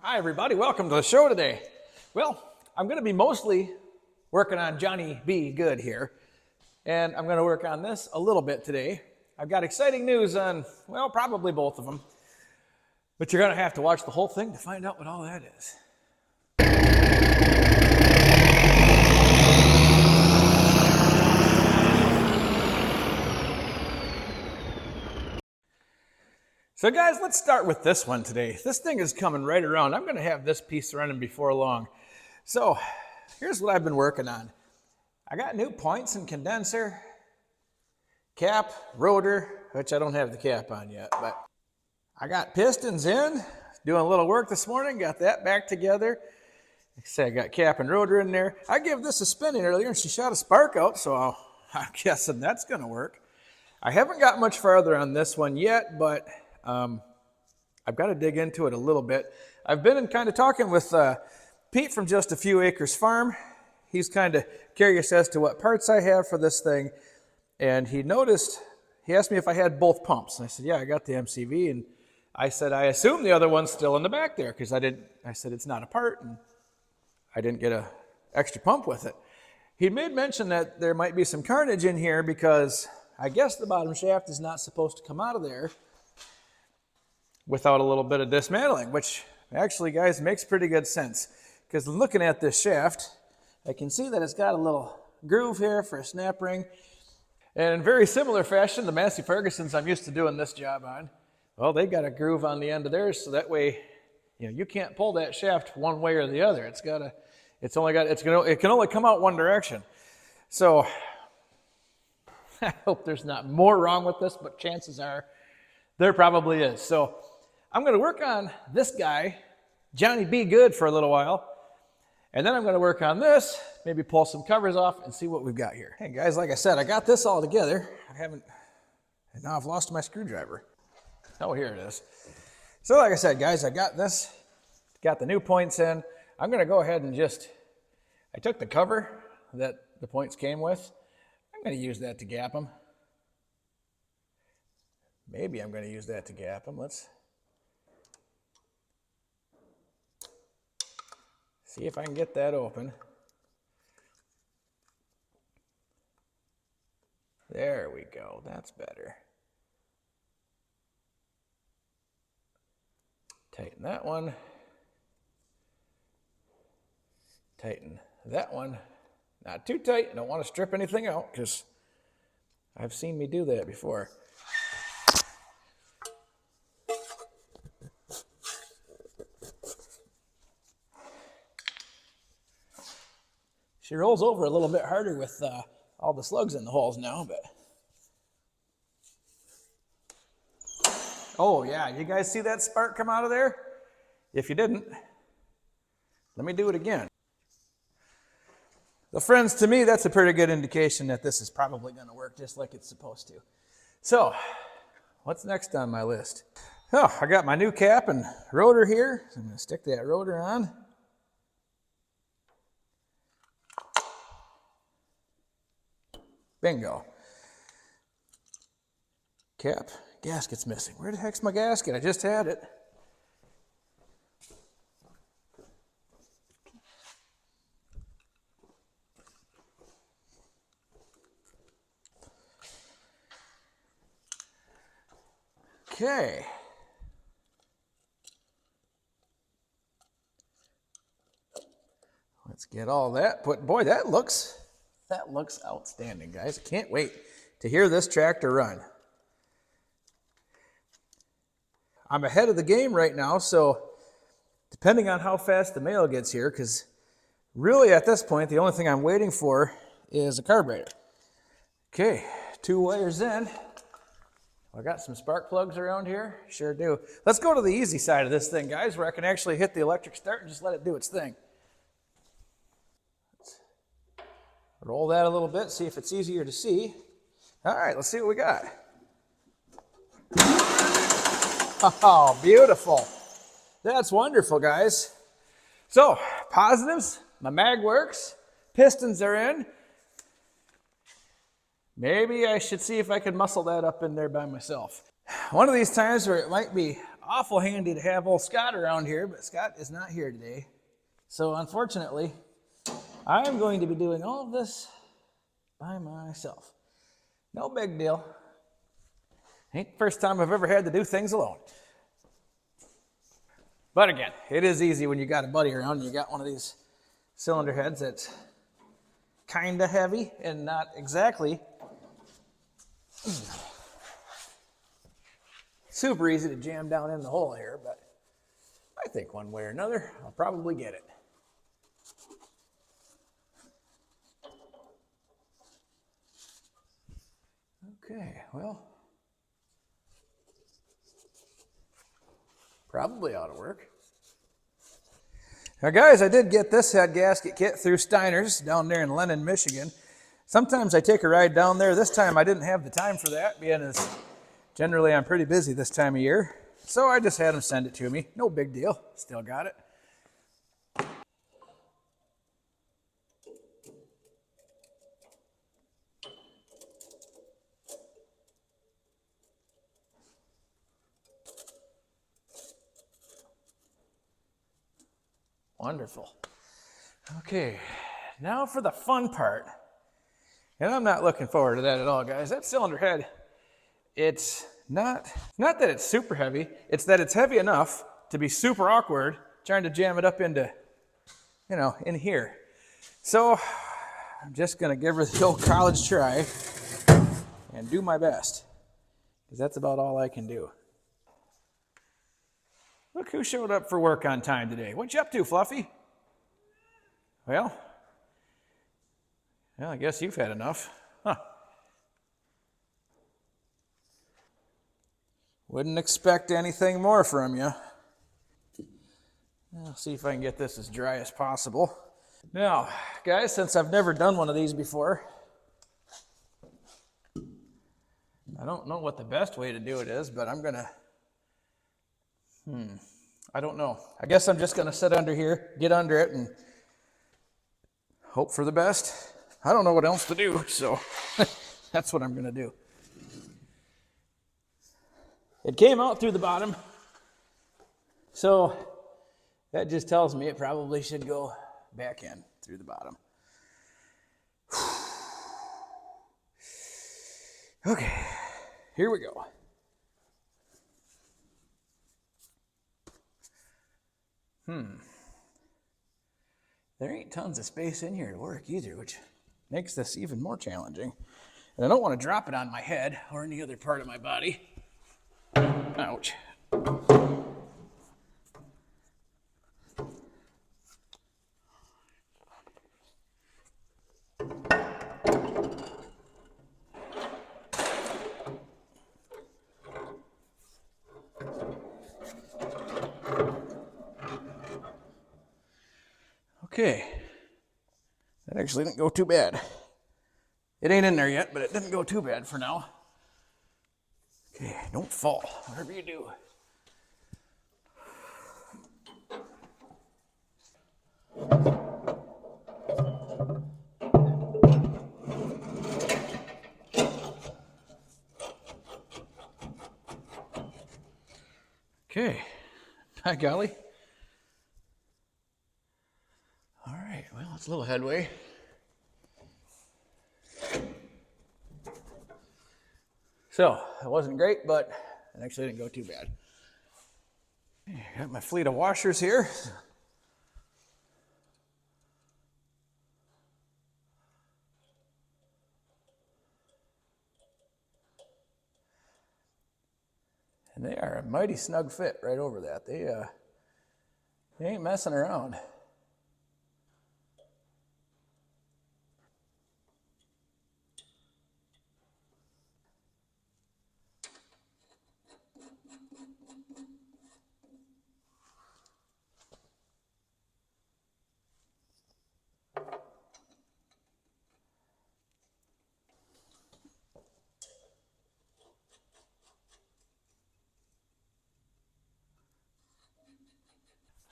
Hi everybody, welcome to the show today. Well, I'm going to be mostly working on Johnny B good here, and I'm going to work on this a little bit today. I've got exciting news on, well, probably both of them, but you're going to have to watch the whole thing to find out what all that is. So guys, let's start with this one today. This thing is coming right around. I'm going to have this piece running before long. So here's what I've been working on. I got new points and condenser, cap, rotor, which I don't have the cap on yet, but I got pistons in, doing a little work this morning, got that back together. Like I say, I got cap and rotor in there. I gave this a spin in earlier and she shot a spark out, so I'm guessing that's going to work. I haven't got much farther on this one yet, but I've got to dig into it a little bit. I've been kind of talking with Pete from Just a Few Acres Farm. He's kind of curious as to what parts I have for this thing. And he asked me if I had both pumps. And I said, yeah, I got the MCV. And I said, I assume the other one's still in the back there because I said it's not a part and I didn't get an extra pump with it. He made mention that there might be some carnage in here because I guess the bottom shaft is not supposed to come out of there without a little bit of dismantling, which actually, guys, makes pretty good sense. Because looking at this shaft, I can see that it's got a little groove here for a snap ring. And in very similar fashion, the Massey Fergusons I'm used to doing this job on, well, they got a groove on the end of theirs, so that way, you can't pull that shaft one way or the other. It can only come out one direction. So I hope there's not more wrong with this, but chances are there probably is. So I'm going to work on this guy, Johnny B good, for a little while. And then I'm going to work on this, maybe pull some covers off and see what we've got here. Hey guys, like I said, I got this all together. And now I've lost my screwdriver. Oh, here it is. So like I said, guys, I got this, got the new points in. I'm going to go ahead and I took the cover that the points came with. I'm going to use that to gap them. Maybe I'm going to use that to gap them. Let's see if I can get that open. There we go. That's better. Tighten that one. Tighten that one. Not too tight. I don't want to strip anything out because I've seen me do that before. She rolls over a little bit harder with all the slugs in the holes now, but. Oh yeah, you guys see that spark come out of there? If you didn't, let me do it again. So friends, to me, that's a pretty good indication that this is probably going to work just like it's supposed to. So, what's next on my list? Oh, I got my new cap and rotor here. So I'm going to stick that rotor on. Bingo. Cap, gasket's missing. Where the heck's my gasket? I just had it. Okay. Let's get all that put. Boy, that looks outstanding, guys. I can't wait to hear this tractor run. I'm ahead of the game right now, so depending on how fast the mail gets here, because really at this point, the only thing I'm waiting for is a carburetor. Okay, 2 wires in. I got some spark plugs around here. Sure do. Let's go to the easy side of this thing, guys, where I can actually hit the electric start and just let it do its thing. Roll that a little bit, see if it's easier to see. All right, let's see what we got. Oh, beautiful. That's wonderful, guys. So, positives, my mag works, pistons are in. Maybe I should see if I can muscle that up in there by myself. One of these times where it might be awful handy to have old Scott around here, but Scott is not here today. So unfortunately, I'm going to be doing all of this by myself. No big deal. Ain't the first time I've ever had to do things alone. But again, it is easy when you got a buddy around and you got one of these cylinder heads that's kind of heavy and not exactly super easy to jam down in the hole here, but I think one way or another, I'll probably get it. Okay, well, probably ought to work. Now guys, I did get this head gasket kit through Steiner's down there in Lennon, Michigan. Sometimes I take a ride down there. This time I didn't have the time for that, being as generally I'm pretty busy this time of year. So I just had them send it to me. No big deal. Still got it. Wonderful. Okay, now for the fun part. And I'm not looking forward to that at all, guys. That cylinder head, it's not that it's super heavy, it's that it's heavy enough to be super awkward trying to jam it up into, you know, in here. So I'm just gonna give her the old college try and do my best, because that's about all I can do. Look who showed up for work on time today. What you up to, Fluffy? Well, I guess you've had enough. Huh. Wouldn't expect anything more from you. I'll see if I can get this as dry as possible. Now, guys, since I've never done one of these before, I don't know what the best way to do it is, but I'm gonna, I don't know. I guess I'm just gonna sit under here, get under it, and hope for the best. I don't know what else to do, so that's what I'm gonna do. It came out through the bottom, so that just tells me it probably should go back in through the bottom. Okay, here we go. There ain't tons of space in here to work either, which makes this even more challenging. And I don't want to drop it on my head or any other part of my body. Ouch. Okay, that actually didn't go too bad. It ain't in there yet, but it didn't go too bad for now. Okay, don't fall, whatever you do. Okay, by golly. All right, well, it's a little headway. So, it wasn't great, but it actually didn't go too bad. Okay, got my fleet of washers here. And they are a mighty snug fit right over that. They ain't messing around.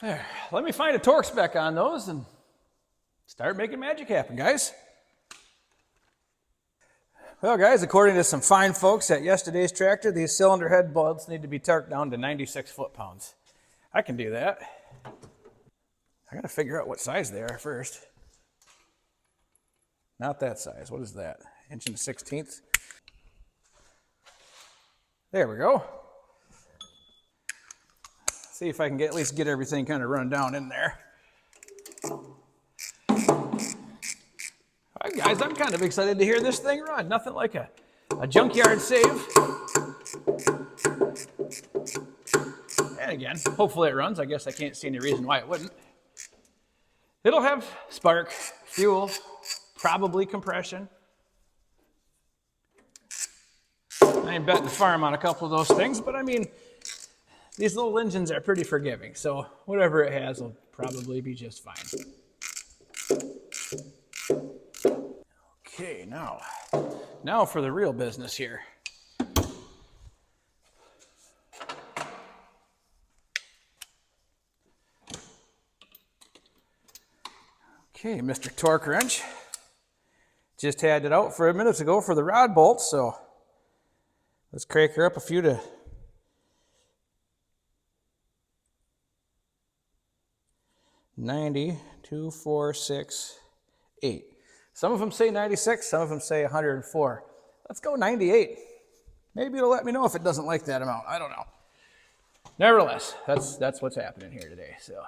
There, let me find a torque spec on those and start making magic happen, guys. Well, guys, according to some fine folks at yesterday's tractor, these cylinder head bolts need to be torqued down to 96 foot-pounds. I can do that. I gotta figure out what size they are first. Not that size. What is that? 1/16? There we go. See if I can at least get everything kind of run down in there. All right, guys, I'm kind of excited to hear this thing run. Nothing like a junkyard save. And again, hopefully it runs. I guess I can't see any reason why it wouldn't. It'll have spark, fuel, probably compression. I ain't betting the farm on a couple of those things, but I mean, these little engines are pretty forgiving, so whatever it has will probably be just fine. Okay, now for the real business here. Okay, Mr. Torque Wrench. Just had it out for a minute ago for the rod bolts, so let's crank her up a few to 90, 2, 4, 6, 8. Some of them say 96, some of them say 104. Let's go 98. Maybe it'll let me know if it doesn't like that amount. I don't know. Nevertheless, that's what's happening here today. So.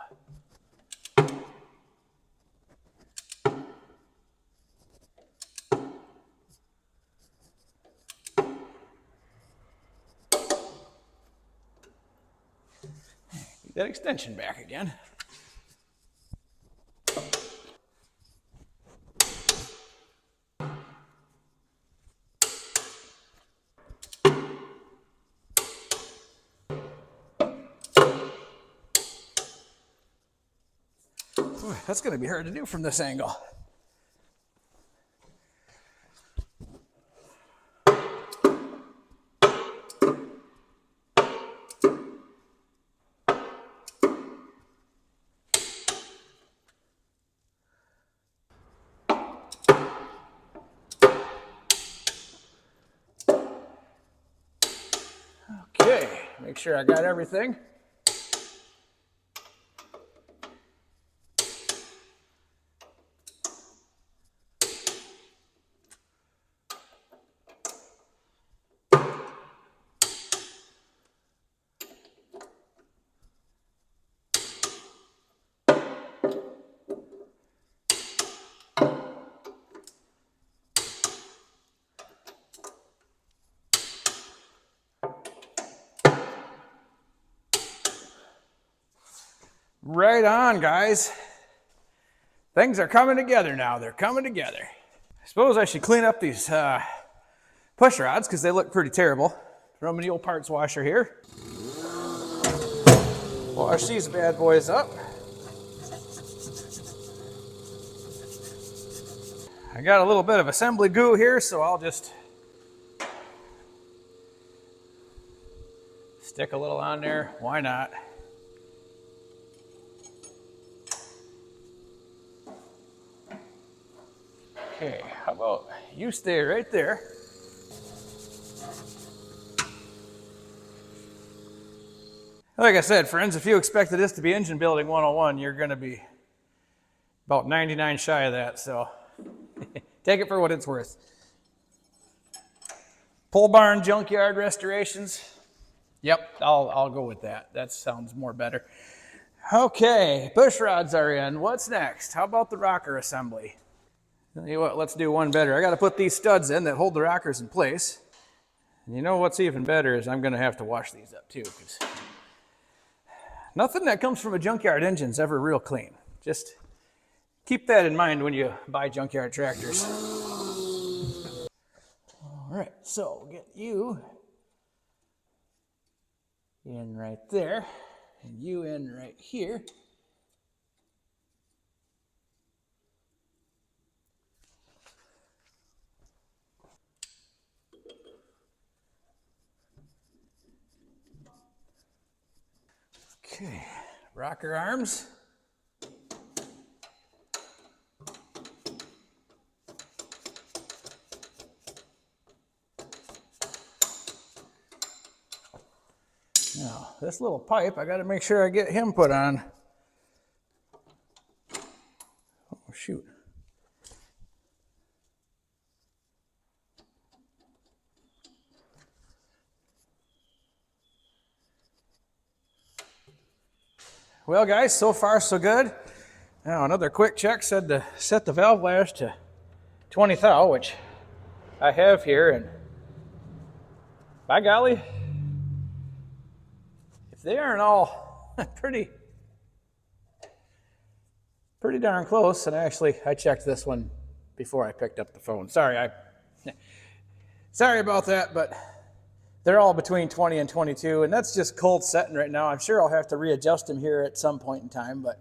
Get that extension back again. Boy, that's going to be hard to do from this angle. Okay, make sure I got everything. Right on, guys. Things are coming together now. They're coming together. I suppose I should clean up these push rods because they look pretty terrible. Throw them in the old parts washer here. Wash these bad boys up. I got a little bit of assembly goo here, so I'll just stick a little on there. Why not? Okay, how about you stay right there. Like I said, friends, if you expected this to be engine building 101, you're going to be about 99 shy of that, so take it for what it's worth. Pole barn junkyard restorations. Yep, I'll go with that. That sounds more better. Okay, push rods are in. What's next? How about the rocker assembly? Tell you what, let's do one better. I got to put these studs in that hold the rockers in place. And you know what's even better is I'm going to have to wash these up too, because nothing that comes from a junkyard engine is ever real clean. Just keep that in mind when you buy junkyard tractors. All right, so we'll get you in right there, and you in right here. Okay, rocker arms. this little pipe, I got to make sure I get him put on. Oh, shoot. Well, guys, so far so good. Now, another quick check said to set the valve lash to 20 thou, which I have here, and by golly, if they aren't all pretty darn close, and actually, I checked this one before I picked up the phone. Sorry about that, but they're all between 20 and 22, and that's just cold setting right now. I'm sure I'll have to readjust them here at some point in time, but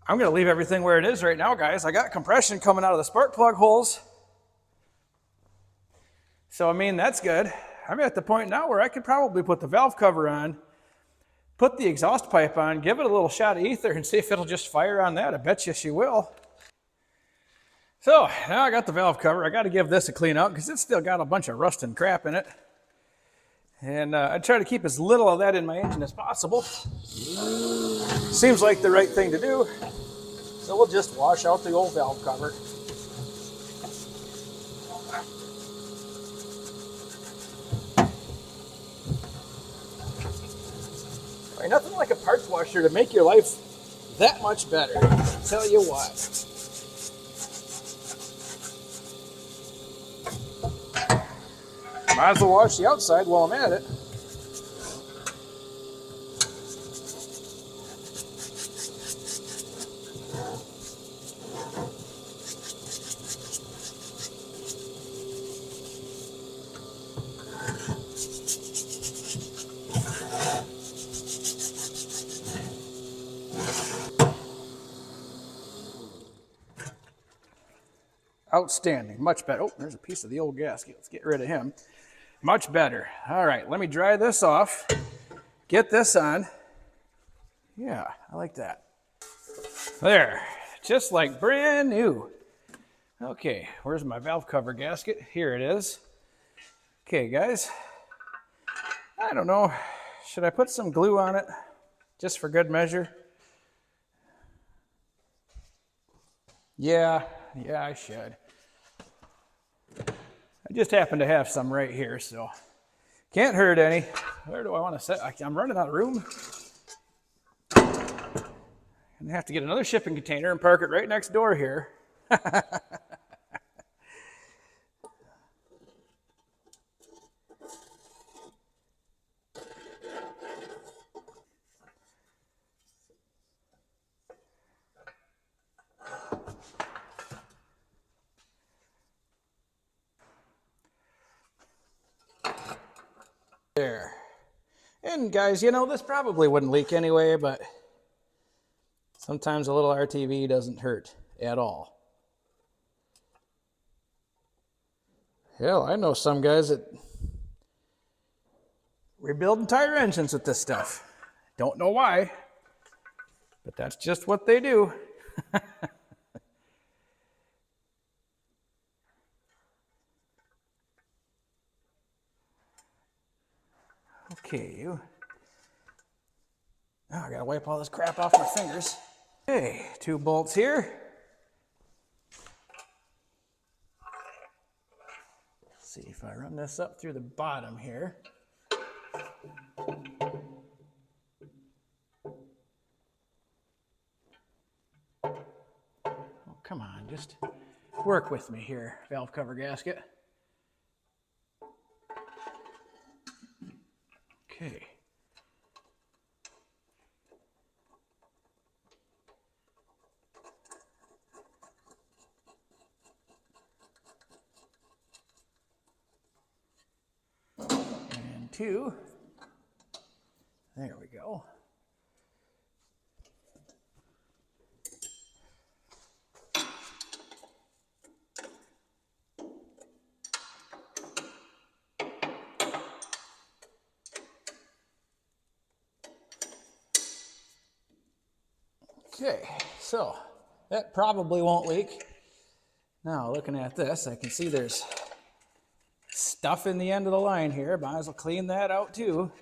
I'm going to leave everything where it is right now, guys. I got compression coming out of the spark plug holes. So, I mean, that's good. I'm at the point now where I could probably put the valve cover on, put the exhaust pipe on, give it a little shot of ether, and see if it'll just fire on that. I bet you she will. So, now I got the valve cover. I got to give this a clean out because it's still got a bunch of rust and crap in it. And I try to keep as little of that in my engine as possible. Seems like the right thing to do. So we'll just wash out the old valve cover. I mean, nothing like a parts washer to make your life that much better. I'll tell you what. Might as well wash the outside while I'm at it. Outstanding, much better. Oh, there's a piece of the old gasket. Let's get rid of him. Much better. All right, let me dry this off. Get this on. Yeah, I like that. There, just like brand new. Okay, where's my valve cover gasket? Here it is. Okay, guys. I don't know. Should I put some glue on it just for good measure? Yeah, I should. I just happen to have some right here, so can't hurt any. Where do I want to set? I'm running out of room. I'm gonna have to get another shipping container and park it right next door here. There. And guys, you know, this probably wouldn't leak anyway, but sometimes a little RTV doesn't hurt at all. Hell, I know some guys that rebuild entire engines with this stuff. Don't know why, but that's just what they do. Okay, oh, I gotta wipe all this crap off my fingers. Okay, 2 bolts here. Let's see if I run this up through the bottom here. Oh, come on, just work with me here, valve cover gasket. Okay. And 2. There we go. Okay, so that probably won't leak. Now, looking at this, I can see there's stuff in the end of the line here. Might as well clean that out too.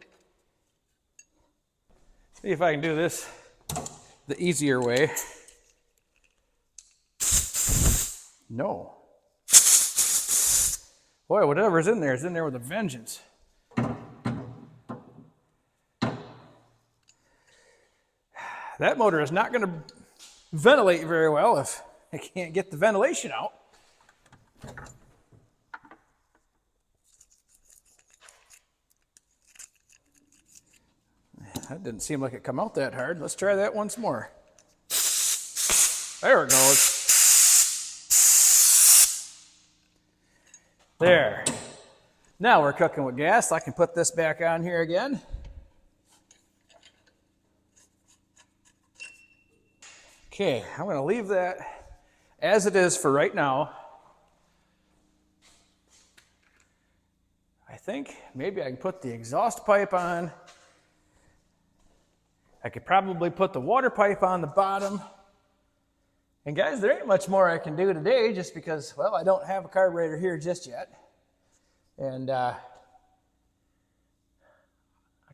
See if I can do this the easier way. No. Boy, whatever's in there is in there with a vengeance. That motor is not going to ventilate very well if I can't get the ventilation out. That didn't seem like it come out that hard. Let's try that once more. There it goes. There. Now we're cooking with gas. I can put this back on here again. Okay, I'm going to leave that as it is for right now. I think maybe I can put the exhaust pipe on. I could probably put the water pipe on the bottom. And guys, there ain't much more I can do today just because, well, I don't have a carburetor here just yet. And I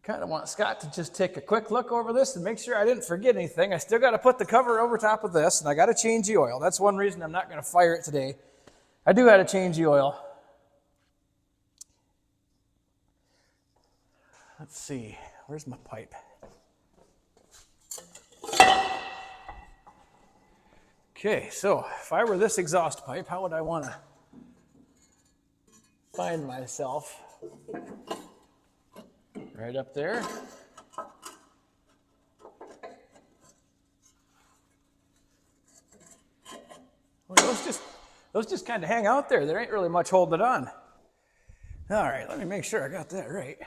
kind of want Scott to just take a quick look over this and make sure I didn't forget anything. I still got to put the cover over top of this, and I got to change the oil. That's one reason I'm not going to fire it today. I do have to change the oil. Let's see. Where's my pipe? Okay, so if I were this exhaust pipe, how would I want to find myself? Right up there. Well, those just kind of hang out there. There ain't really much holding it on. All right, let me make sure I got that right.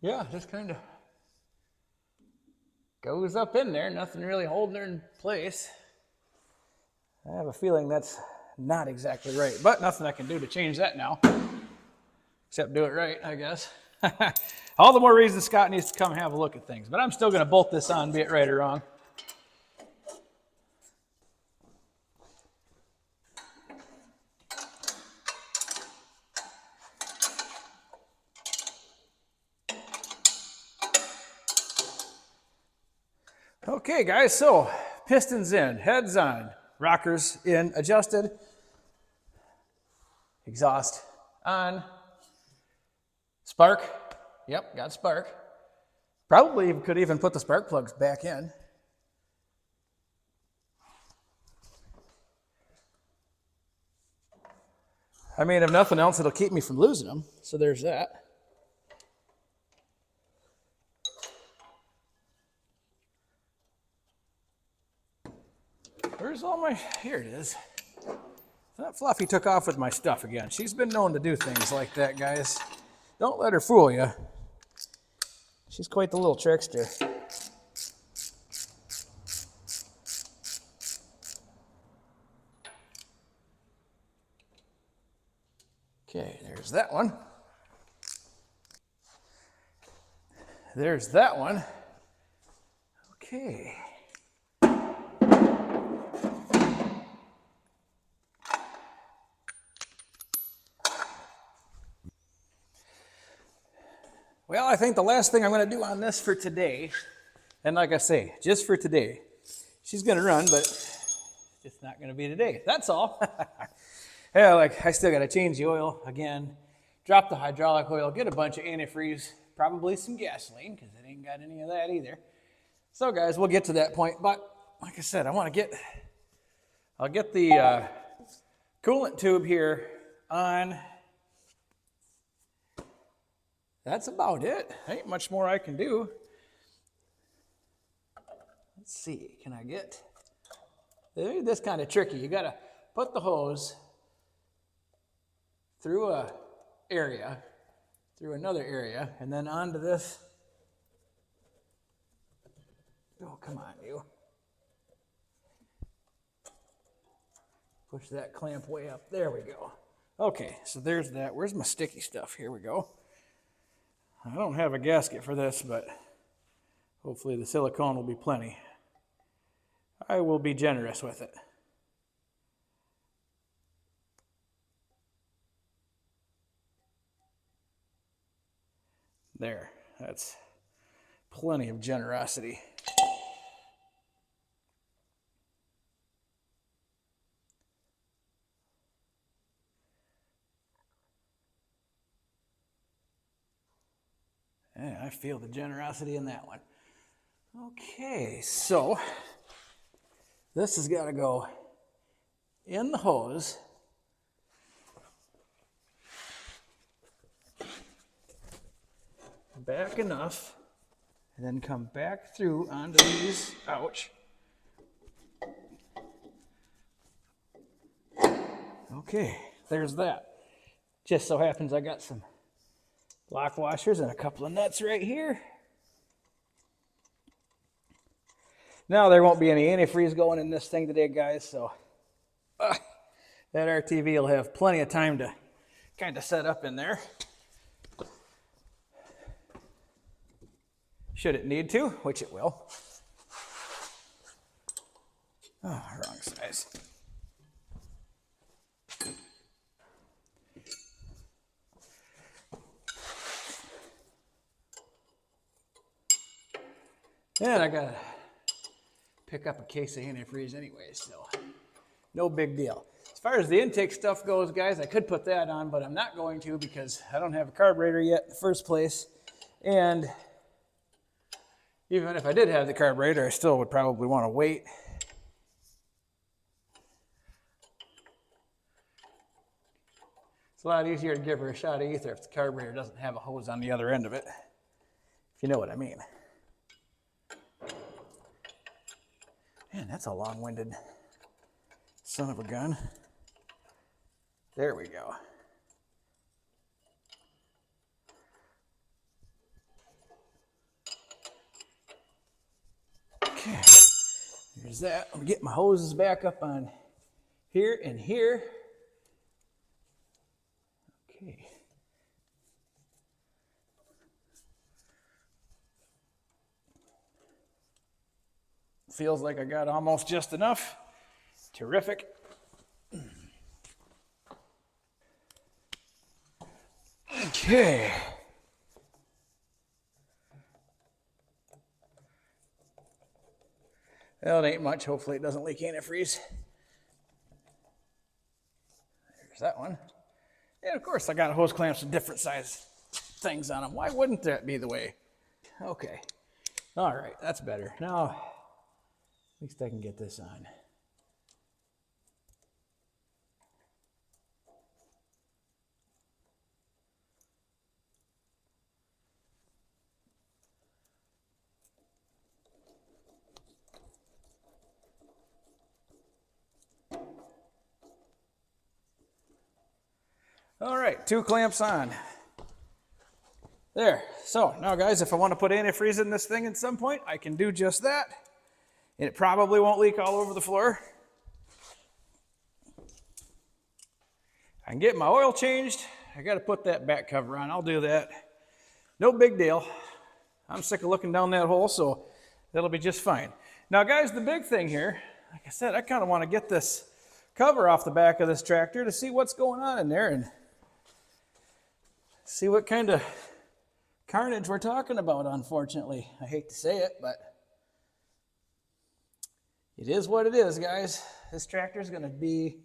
Yeah, just kind of goes up in there, nothing really holding her in place. I have a feeling that's not exactly right, but nothing I can do to change that now, except do it right, I guess. All the more reason Scott needs to come and have a look at things, but I'm still going to bolt this on, be it right or wrong. Okay, guys, so pistons in, heads on, rockers in, adjusted, exhaust on, spark, yep, got spark. Probably could even put the spark plugs back in. I mean, if nothing else, it'll keep me from losing them, so there's that. Where's all my, here it is. That Fluffy took off with my stuff again. She's been known to do things like that, guys. Don't let her fool you. She's quite the little trickster. Okay, there's that one. There's that one. Okay. Well, I think the last thing I'm going to do on this for today, and like I say, just for today, she's going to run, but it's just not going to be today. That's all. Yeah, like I still got to change the oil again, drop the hydraulic oil, get a bunch of antifreeze, probably some gasoline, because it ain't got any of that either. So guys, we'll get to that point, but like I said, I'll get the coolant tube here on. That's about it. Ain't much more I can do. Let's see, can I get, this kind of tricky. You gotta put the hose through a area, through another area, and then onto this. Oh, come on, you. Push that clamp way up. There we go. Okay, so there's that. Where's my sticky stuff? Here we go. I don't have a gasket for this, but hopefully the silicone will be plenty. I will be generous with it. There, that's plenty of generosity. Yeah, I feel the generosity in that one. Okay, so this has got to go in the hose. Back enough, and then come back through onto these. Ouch. Okay, there's that. Just so happens I got some lock washers and a couple of nuts right here. Now there won't be any antifreeze going in this thing today, guys, so that RTV will have plenty of time to kind of set up in there. Should it need to, which it will. Oh, wrong size. And I gotta pick up a case of antifreeze anyway, so no big deal. As far as the intake stuff goes, guys, I could put that on, but I'm not going to because I don't have a carburetor yet in the first place. And even if I did have the carburetor, I still would probably want to wait. It's a lot easier to give her a shot of ether if the carburetor doesn't have a hose on the other end of it, if you know what I mean. Man, that's a long-winded son of a gun. There we go. Okay, there's that. I'm getting my hoses back up on here and here. Okay. Feels like I got almost just enough. Terrific. Okay. Well, it ain't much. Hopefully it doesn't leak antifreeze. There's that one. And of course I got hose clamps with different size things on them. Why wouldn't that be the way? Okay. All right, that's better. Now, at least I can get this on. All right, 2 clamps on. There. So now, guys, if I want to put antifreeze in this thing at some point, I can do just that. And it probably won't leak all over the floor. I can get my oil changed. I got to put that back cover on. I'll do that. No big deal. I'm sick of looking down that hole, so that'll be just fine. Now, guys, the big thing here, like I said, I kind of want to get this cover off the back of this tractor to see what's going on in there and see what kind of carnage we're talking about, unfortunately. I hate to say it, but it is what it is, guys. This tractor is going to be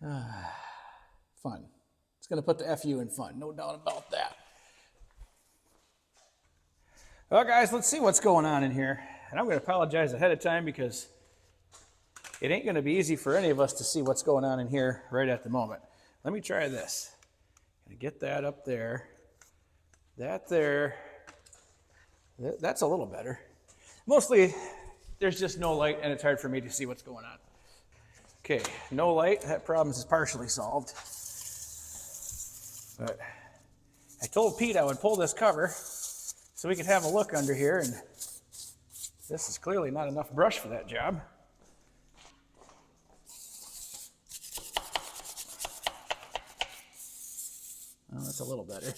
fun. It's going to put the FU in fun, no doubt about that. Well, guys, let's see what's going on in here. And I'm going to apologize ahead of time because it ain't going to be easy for any of us to see what's going on in here right at the moment. Let me try this. Gonna get that up there. That there. That's a little better. Mostly, there's just no light and it's hard for me to see what's going on. Okay, no light. That problem is partially solved. But I told Pete I would pull this cover so we could have a look under here, and this is clearly not enough brush for that job. Oh, that's a little better.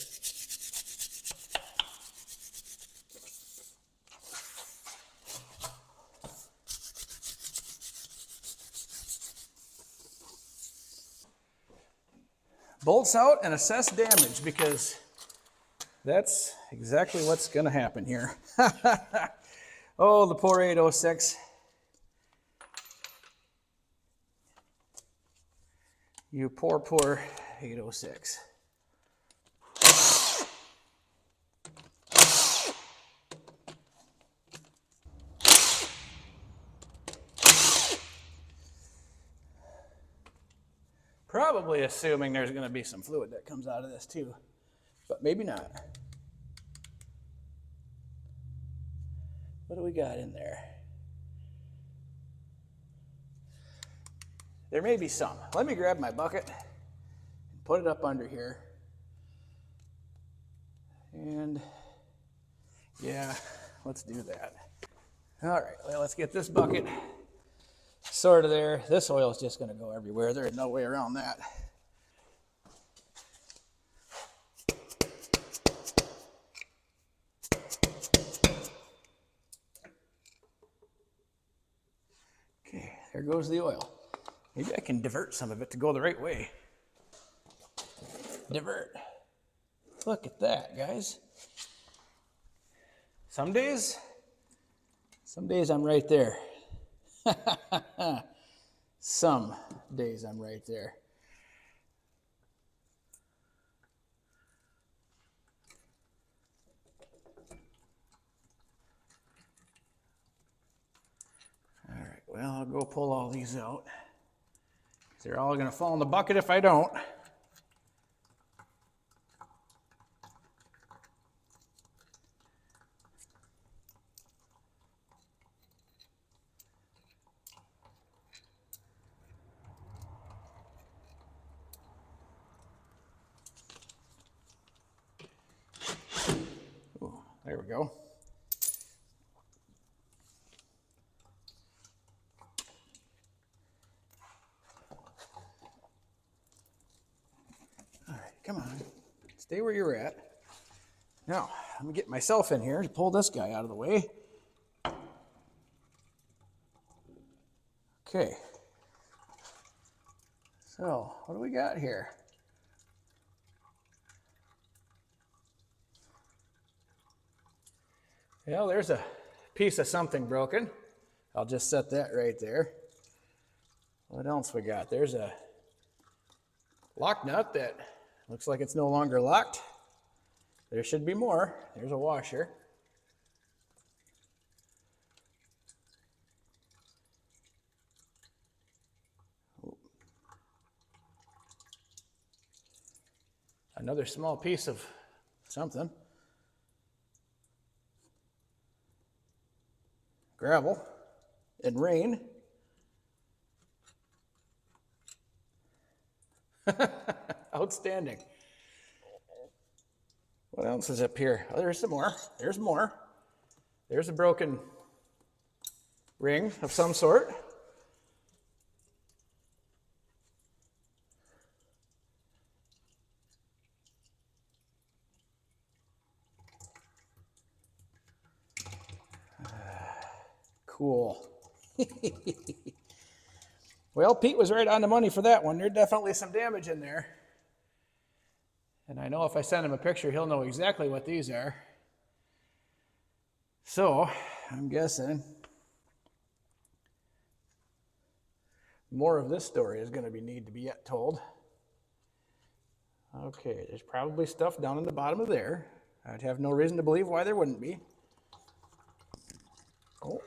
Bolts out and assess damage, because That's exactly what's going to happen here. Oh, the poor 806. You poor, poor 806. Probably assuming there's going to be some fluid that comes out of this too, but maybe not. What do we got in there? There may be some. Let me grab my bucket and put it up under here. And yeah, let's do that. All right, well, let's get this bucket sort of there. This oil is just going to go everywhere. There's no way around that. Okay, there goes the oil. Maybe I can divert some of it to go the right way. Divert. Look at that, guys. Some days I'm right there. Some days I'm right there. All right, well, I'll go pull all these out. They're all going to fall in the bucket if I don't. Ooh, there we go. Come on, stay where you're at. Now, let me get myself in here to pull this guy out of the way. Okay. So, what do we got here? Well, there's a piece of something broken. I'll just set that right there. What else we got? There's a lock nut that looks like it's no longer locked. There should be more. There's a washer. Another small piece of something. Gravel and rain. Outstanding. What else is up here? Oh, there's some more. There's more. There's a broken ring of some sort. Cool. Well, Pete was right on the money for that one. There's definitely some damage in there. And I know if I send him a picture, he'll know exactly what these are. So, I'm guessing more of this story is going to need to be yet told. Okay, there's probably stuff down in the bottom of there. I'd have no reason to believe why there wouldn't be. Oh,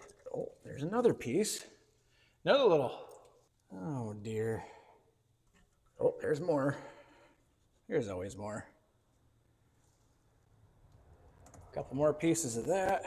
there's another piece. Another little. Oh, dear. Oh, there's more. There's always more. A couple more pieces of that.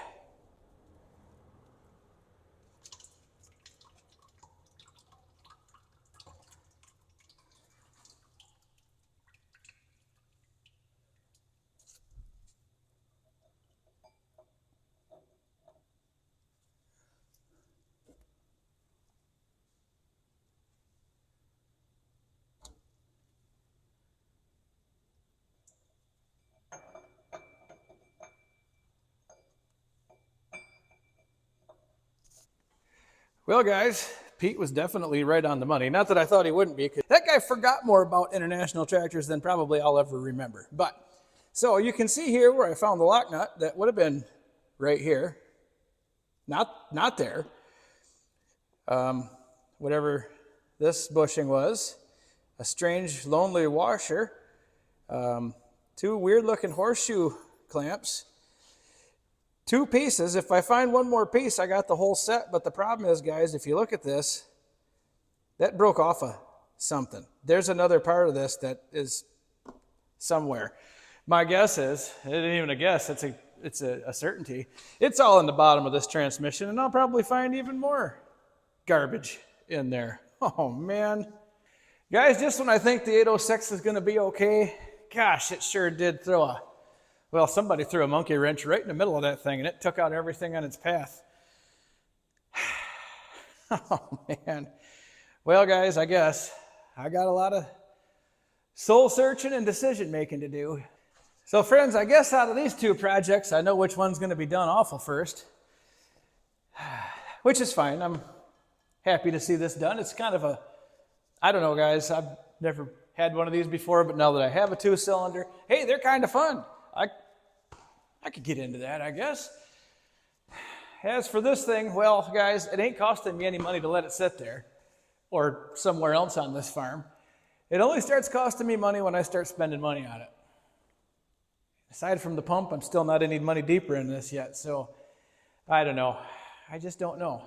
Well, guys, Pete was definitely right on the money. Not that I thought he wouldn't be, because that guy forgot more about international tractors than probably I'll ever remember. But So you can see here where I found the lock nut. That would have been right here. Not there. Whatever this bushing was. A strange, lonely washer. 2 weird-looking horseshoe clamps. 2 pieces. If I find one more piece, I got the whole set. But the problem is, guys, if you look at this, that broke off of something. There's another part of this that is somewhere. My guess is, it ain't even a guess, it's a certainty. It's all in the bottom of this transmission, and I'll probably find even more garbage in there. Oh, man. Guys, just when I think the 806 is going to be okay, gosh, it sure did somebody threw a monkey wrench right in the middle of that thing, and it took out everything on its path. Oh, man. Well, guys, I guess I got a lot of soul searching and decision making to do. So, friends, I guess out of these 2 projects, I know which one's going to be done awful first, which is fine. I'm happy to see this done. It's kind of I don't know, guys. I've never had one of these before, but now that I have a 2-cylinder, hey, they're kind of fun. I could get into that, I guess. As for this thing, well, guys, it ain't costing me any money to let it sit there or somewhere else on this farm. It only starts costing me money when I start spending money on it. Aside from the pump, I'm still not any money deeper in this yet, so I don't know. I just don't know.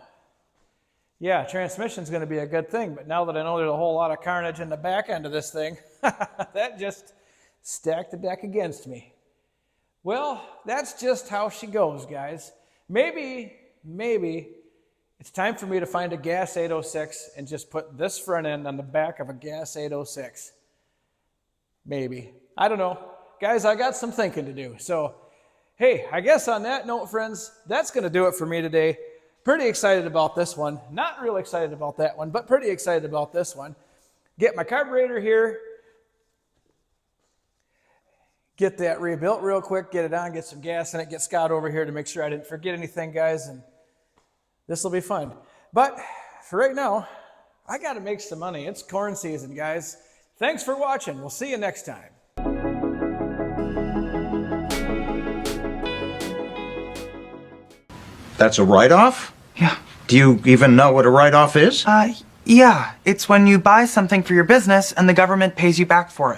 Yeah, transmission's going to be a good thing, but now that I know there's a whole lot of carnage in the back end of this thing, that just stacked the deck against me. Well, that's just how she goes, guys. Maybe it's time for me to find a gas 806 and just put this front end on the back of a gas 806. Maybe. I don't know. Guys, I got some thinking to do. So, hey, I guess on that note, friends, that's going to do it for me today. Pretty excited about this one. Not real excited about that one, but pretty excited about this one. Get my carburetor here. Get that rebuilt real quick. Get it on. Get some gas in it. Get Scott over here to make sure I didn't forget anything, guys. And this will be fun. But for right now, I got to make some money. It's corn season, guys. Thanks for watching. We'll see you next time. That's a write-off? Yeah. Do you even know what a write-off is? Yeah. It's when you buy something for your business and the government pays you back for it.